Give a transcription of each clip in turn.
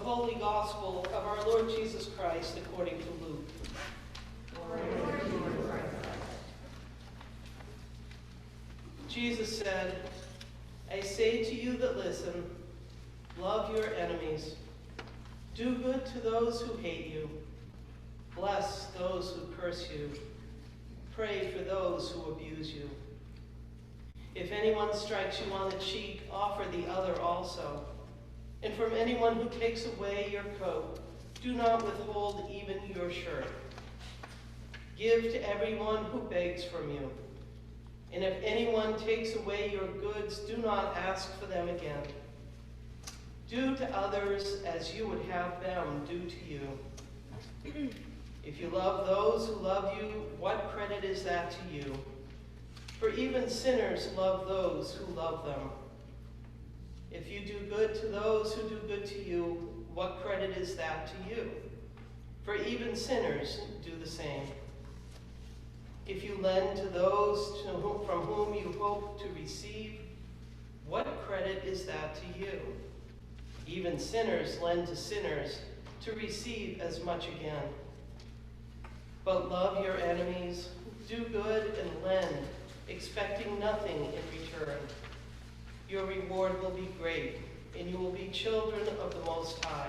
Holy Gospel of our Lord Jesus Christ according to Luke. Jesus said, I say to you that listen, love your enemies. Do good to those who hate you. Bless those who curse you. Pray for those who abuse you. If anyone strikes you on the cheek, offer the other also. And from anyone who takes away your coat, do not withhold even your shirt. Give to everyone who begs from you. And if anyone takes away your goods, do not ask for them again. Do to others as you would have them do to you. If you love those who love you, what credit is that to you? For even sinners love those who love them. If you do good to those who do good to you, what credit is that to you? For even sinners do the same. If you lend to those from whom you hope to receive, what credit is that to you? Even sinners lend to sinners to receive as much again. But love your enemies, do good and lend, expecting nothing in return. Your reward will be great, and you will be children of the Most High,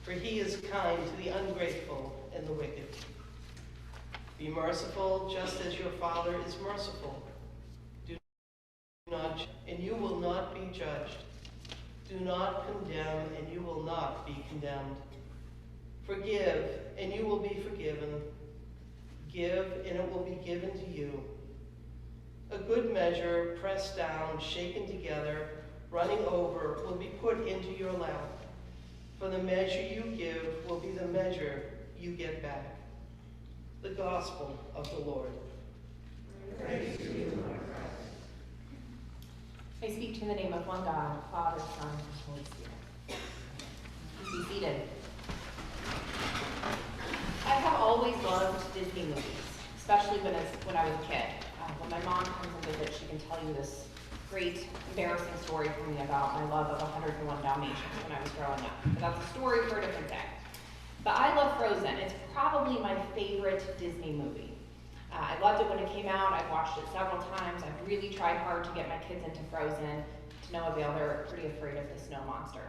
for he is kind to the ungrateful and the wicked. Be merciful, just as your Father is merciful. Do not, and you will not be judged. Do not condemn, and you will not be condemned. Forgive, and you will be forgiven. Give, and it will be given to you. A good measure, pressed down, shaken together, running over, will be put into your lap. For the measure you give will be the measure you get back. The Gospel of the Lord. Praise to you, Lord Christ. I speak to you in the name of one God, Father, Son, and Holy Spirit. Please be seated. I have always loved Disney movies, especially when I was a kid. When my mom comes and visits, she can tell you this great, embarrassing story for me about my love of 101 Dalmatians when I was growing up. But that's a story for a different day. But I love Frozen. It's probably my favorite Disney movie. I loved it when it came out. I've watched it several times. I've really tried hard to get my kids into Frozen. To no avail, they're pretty afraid of the snow monster.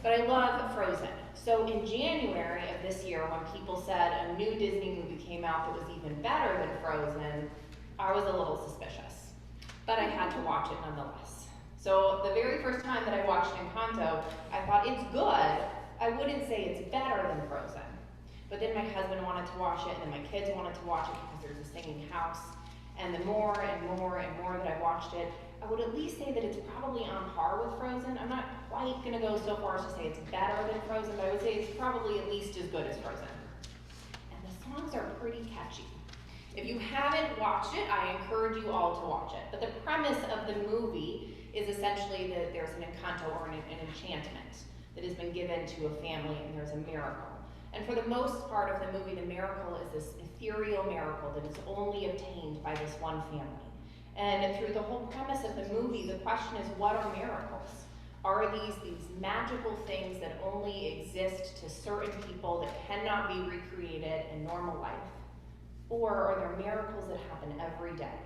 But I love Frozen. So in January of this year, when people said a new Disney movie came out that was even better than Frozen, I was a little suspicious. But I had to watch it nonetheless. So the very first time that I watched Encanto, I thought it's good. I wouldn't say it's better than Frozen. But then my husband wanted to watch it, and then my kids wanted to watch it because there's a singing house. And the more and more and more that I watched it, I would at least say that it's probably on par with Frozen. I'm not quite going to go so far as to say it's better than Frozen, but I would say it's probably at least as good as Frozen. And the songs are pretty catchy. If you haven't watched it, I encourage you all to watch it. But the premise of the movie is essentially that there's an Encanto, or an enchantment, that has been given to a family, and there's a miracle. And for the most part of the movie, the miracle is this ethereal miracle that is only obtained by this one family. And through the whole premise of the movie, the question is, what are miracles? Are these magical things that only exist to certain people that cannot be recreated in normal life? Or are there miracles that happen every day?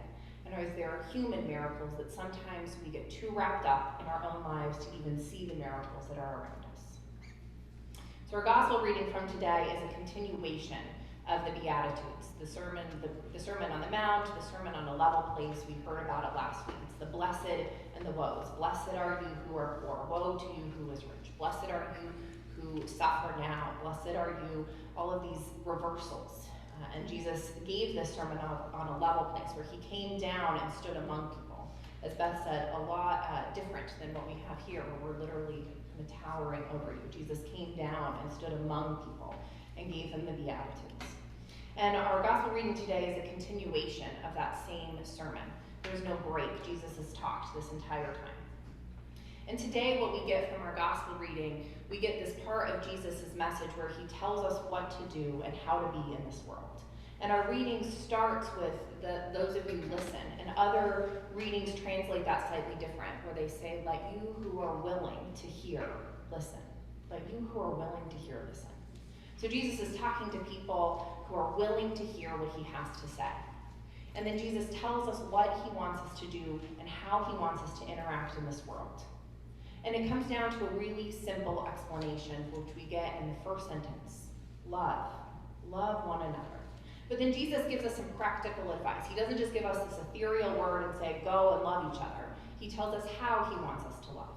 And are there human miracles that sometimes we get too wrapped up in our own lives to even see the miracles that are around us? So our gospel reading from today is a continuation of the Beatitudes, the Sermon on the Mount, the Sermon on a Level Place. We heard about it last week. It's the blessed and the woes. Blessed are you who are poor. Woe to you who is rich. Blessed are you who suffer now. Blessed are you. All of these reversals. And Jesus gave this sermon on a level place where he came down and stood among people. As Beth said, a lot different than what we have here, where we're literally kind of towering over you. Jesus came down and stood among people and gave them the Beatitudes. And our gospel reading today is a continuation of that same sermon. There's no break. Jesus has talked this entire time. And today what we get from our gospel reading, we get this part of Jesus' message where he tells us what to do and how to be in this world. And our reading starts with those of you listen, and other readings translate that slightly different, where they say, let you who are willing to hear, listen. Let you who are willing to hear listen. So Jesus is talking to people who are willing to hear what he has to say. And then Jesus tells us what he wants us to do and how he wants us to interact in this world. And it comes down to a really simple explanation, which we get in the first sentence. Love. Love one another. But then Jesus gives us some practical advice. He doesn't just give us this ethereal word and say, go and love each other. He tells us how he wants us to love.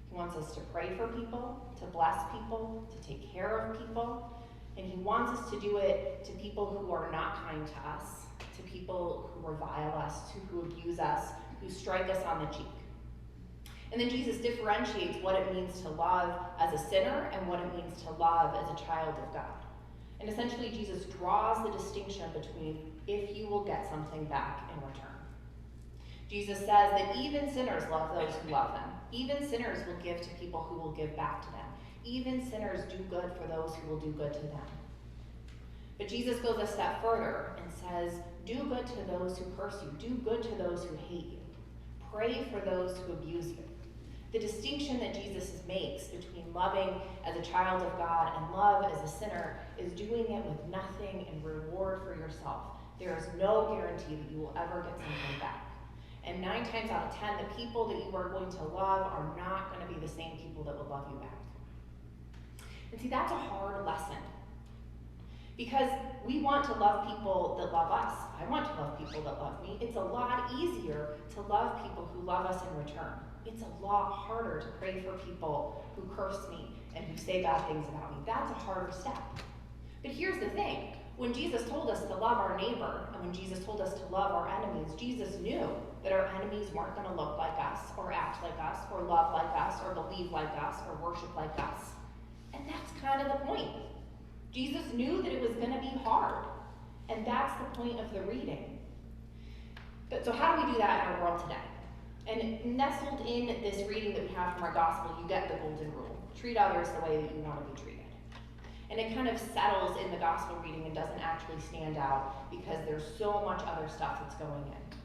He wants us to pray for people, to bless people, to take care of people. And he wants us to do it to people who are not kind to us, to people who revile us, who abuse us, who strike us on the cheek. And then Jesus differentiates what it means to love as a sinner and what it means to love as a child of God. And essentially, Jesus draws the distinction between if you will get something back in return. Jesus says that even sinners love those who love them. Even sinners will give to people who will give back to them. Even sinners do good for those who will do good to them. But Jesus goes a step further and says, do good to those who curse you. Do good to those who hate you. Pray for those who abuse you. The distinction that Jesus makes between loving as a child of God and love as a sinner is doing it with nothing in reward for yourself. There is no guarantee that you will ever get something back. And 9 times out of 10, the people that you are going to love are not going to be the same people that will love you back. And see, that's a hard lesson. Because we want to love people that love us. I want to love people that love me. It's a lot easier to love people who love us in return. It's a lot harder to pray for people who curse me and who say bad things about me. That's a harder step. But here's the thing. When Jesus told us to love our neighbor, and when Jesus told us to love our enemies, Jesus knew that our enemies weren't going to look like us, or act like us, or love like us, or believe like us, or worship like us. And that's kind of the point. Jesus knew that it was going to be hard. And that's the point of the reading. But so how do we do that in our world today? And nestled in this reading that we have from our gospel, you get the golden rule. Treat others the way that you want to be treated. And it kind of settles in the gospel reading and doesn't actually stand out because there's so much other stuff that's going in.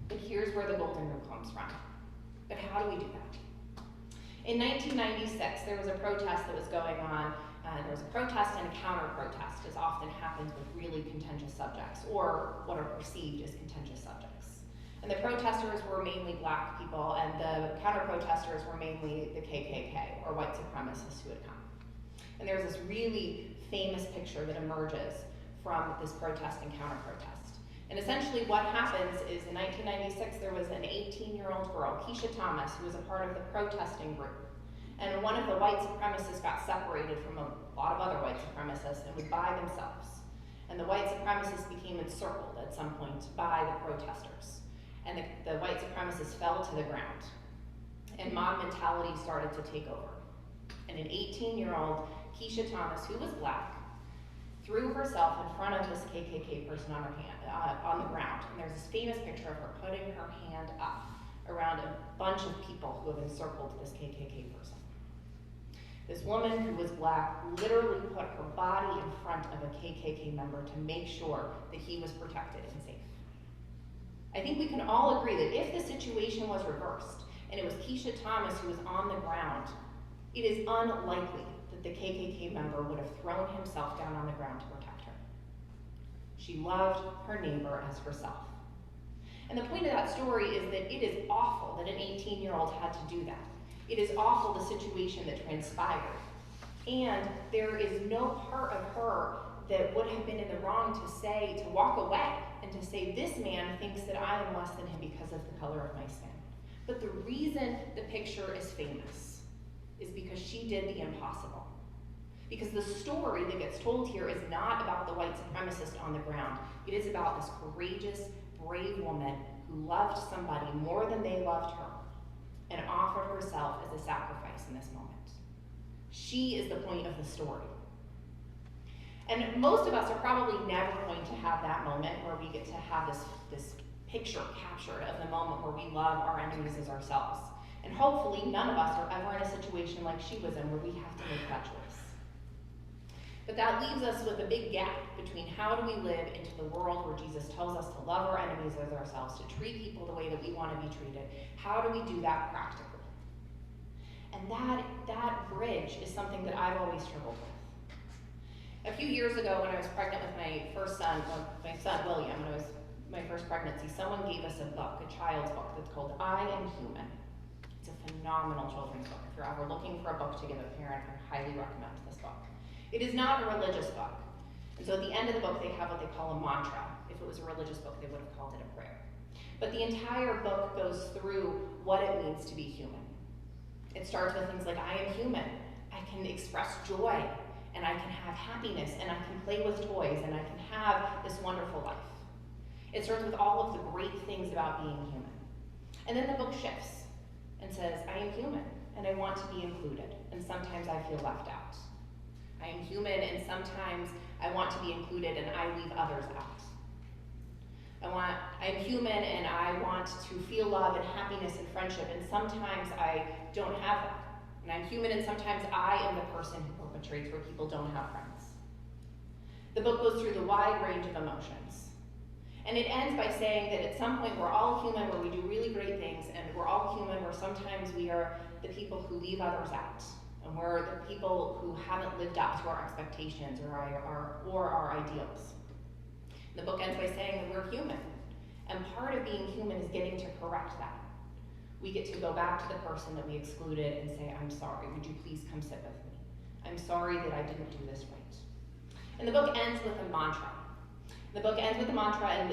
But here's where the golden rule comes from. But how do we do that? In 1996, there was a protest that was going on. There was a protest and a counter-protest, as often happens with really contentious subjects, or what are perceived as contentious subjects. And the protesters were mainly black people, and the counter-protesters were mainly the KKK, or white supremacists who had come. And there's this really famous picture that emerges from this protest and counter-protest. And essentially what happens is in 1996, there was an 18-year-old girl, Keisha Thomas, who was a part of the protesting group. And one of the white supremacists got separated from a lot of other white supremacists and was by themselves. And the white supremacists became encircled at some point by the protesters. And the white supremacists fell to the ground. And mob mentality started to take over. And an 18-year-old, Keisha Thomas, who was black, threw herself in front of this KKK person on her hand, on the ground. And there's this famous picture of her putting her hand up around a bunch of people who have encircled this KKK person. This woman who was black literally put her body in front of a KKK member to make sure that he was protected and safe. I think we can all agree that if the situation was reversed and it was Keisha Thomas who was on the ground, it is unlikely that the KKK member would have thrown himself down on the ground to protect her. She loved her neighbor as herself. And the point of that story is that it is awful that an 18-year-old had to do that. It is awful the situation that transpired. And there is no part of her that would have been in the wrong to walk away and to say, this man thinks that I am less than him because of the color of my skin. But the reason the picture is famous is because she did the impossible. Because the story that gets told here is not about the white supremacist on the ground. It is about this courageous, brave woman who loved somebody more than they loved her and offered herself as a sacrifice in this moment. She is the point of the story. And most of us are probably never going to have that moment where we get to have this picture captured of the moment where we love our enemies as ourselves. And hopefully none of us are ever in a situation like she was in where we have to make that choice. But that leaves us with a big gap between how do we live into the world where Jesus tells us to love our enemies as ourselves, to treat people the way that we want to be treated. How do we do that practically? And that bridge is something that I've always struggled with. A few years ago, when I was pregnant with my first son, my son William, when it was my first pregnancy, someone gave us a book, a child's book, that's called I Am Human. It's a phenomenal children's book. If you're ever looking for a book to give a parent, I highly recommend this book. It is not a religious book. And so at the end of the book, they have what they call a mantra. If it was a religious book, they would have called it a prayer. But the entire book goes through what it means to be human. It starts with things like, I am human. I can express joy, and I can have happiness, and I can play with toys, and I can have this wonderful life. It starts with all of the great things about being human. And then the book shifts and says, I am human, and I want to be included, and sometimes I feel left out. I am human, and sometimes I want to be included, and I leave others out. I am human, and I want to feel love and happiness and friendship, and sometimes I don't have that. And I'm human, and sometimes I am the person who perpetrates where people don't have friends. The book goes through the wide range of emotions. And it ends by saying that at some point we're all human, where we do really great things, and we're all human where sometimes we are the people who leave others out, and we're the people who haven't lived up to our expectations or our ideals. The book ends by saying that we're human, and part of being human is getting to correct that. We get to go back to the person that we excluded and say, I'm sorry, would you please come sit with me? I'm sorry that I didn't do this right. And the book ends with a mantra. The book ends with a mantra, and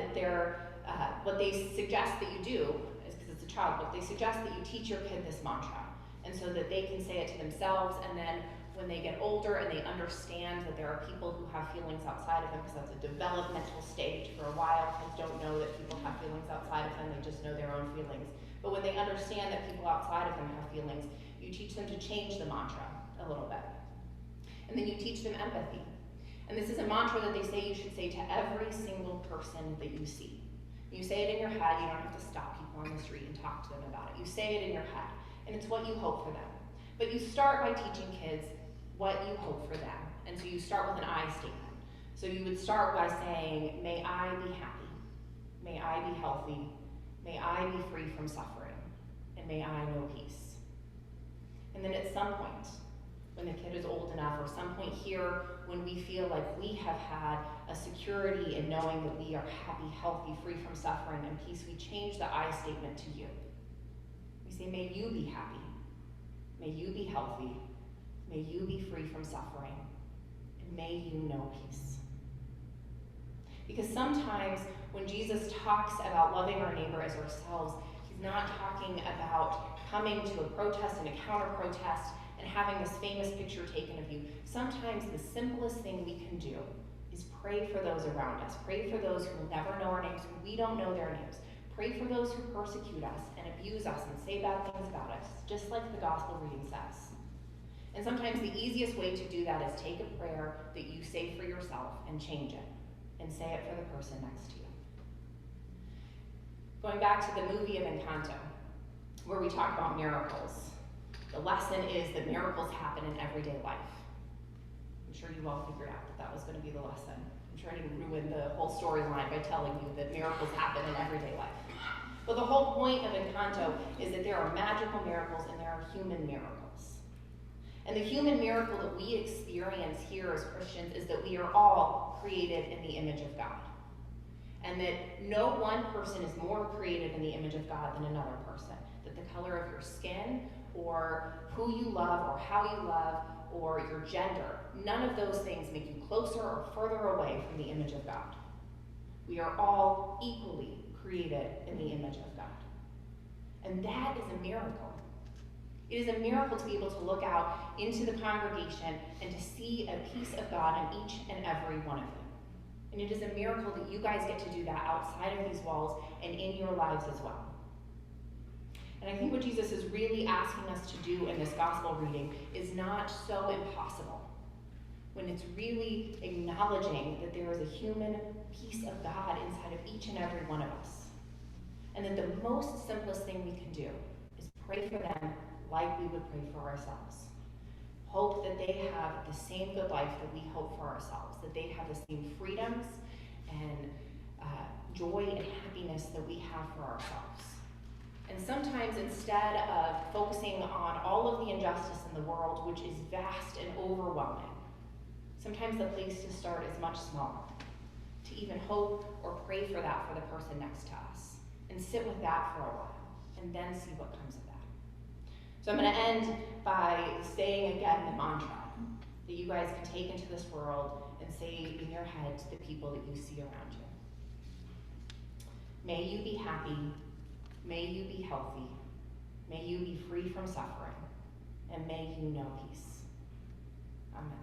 what they suggest that you do, is because it's a child book, they suggest that you teach your kid this mantra, and so that they can say it to themselves, and then when they get older and they understand that there are people who have feelings outside of them, because that's a developmental stage. For a while, kids don't know that people have feelings outside of them, they just know their own feelings. But when they understand that people outside of them have feelings, you teach them to change the mantra a little bit. And then you teach them empathy. And this is a mantra that they say you should say to every single person that you see. You say it in your head, you don't have to stop people on the street and talk to them about it. You say it in your head, and it's what you hope for them. But you start by teaching kids what you hope for them. And so you start with an I statement. So you would start by saying, may I be happy, may I be healthy, may I be free from suffering, and may I know peace. And then at some point, when the kid is old enough, or some point here when we feel like we have had a security in knowing that we are happy, healthy, free from suffering, and peace, we change the I statement to you. We say, may you be happy, may you be healthy, may you be free from suffering, and may you know peace. Because sometimes when Jesus talks about loving our neighbor as ourselves, he's not talking about coming to a protest and a counter-protest and having this famous picture taken of you. Sometimes the simplest thing we can do is pray for those around us. Pray for those who will never know our names, who we don't know their names. Pray for those who persecute us and abuse us and say bad things about us, just like the gospel reading says. And sometimes the easiest way to do that is take a prayer that you say for yourself and change it, and say it for the person next to you. Going back to the movie of Encanto, where we talk about miracles, the lesson is that miracles happen in everyday life. I'm sure you all figured out that that was going to be the lesson. I'm trying to ruin the whole storyline by telling you that miracles happen in everyday life. But the whole point of Encanto is that there are magical miracles and there are human miracles. And the human miracle that we experience here as Christians is that we are all created in the image of God. And that no one person is more created in the image of God than another person. That the color of your skin, or who you love, or how you love, or your gender, none of those things make you closer or further away from the image of God. We are all equally created in the image of God. And that is a miracle. It is a miracle to be able to look out into the congregation and to see a piece of God in each and every one of them. And it is a miracle that you guys get to do that outside of these walls and in your lives as well. And I think what Jesus is really asking us to do in this gospel reading is not so impossible, when it's really acknowledging that there is a human piece of God inside of each and every one of us. And that the most simplest thing we can do is pray for them like we would pray for ourselves. Hope that they have the same good life that we hope for ourselves, that they have the same freedoms and joy and happiness that we have for ourselves. And sometimes instead of focusing on all of the injustice in the world, which is vast and overwhelming, sometimes the place to start is much smaller. To even hope or pray for that for the person next to us, and sit with that for a while, and then see what comes of that. So I'm going to end by saying again the mantra that you guys can take into this world and say in your head to the people that you see around you. May you be happy, may you be healthy, may you be free from suffering, and may you know peace. Amen.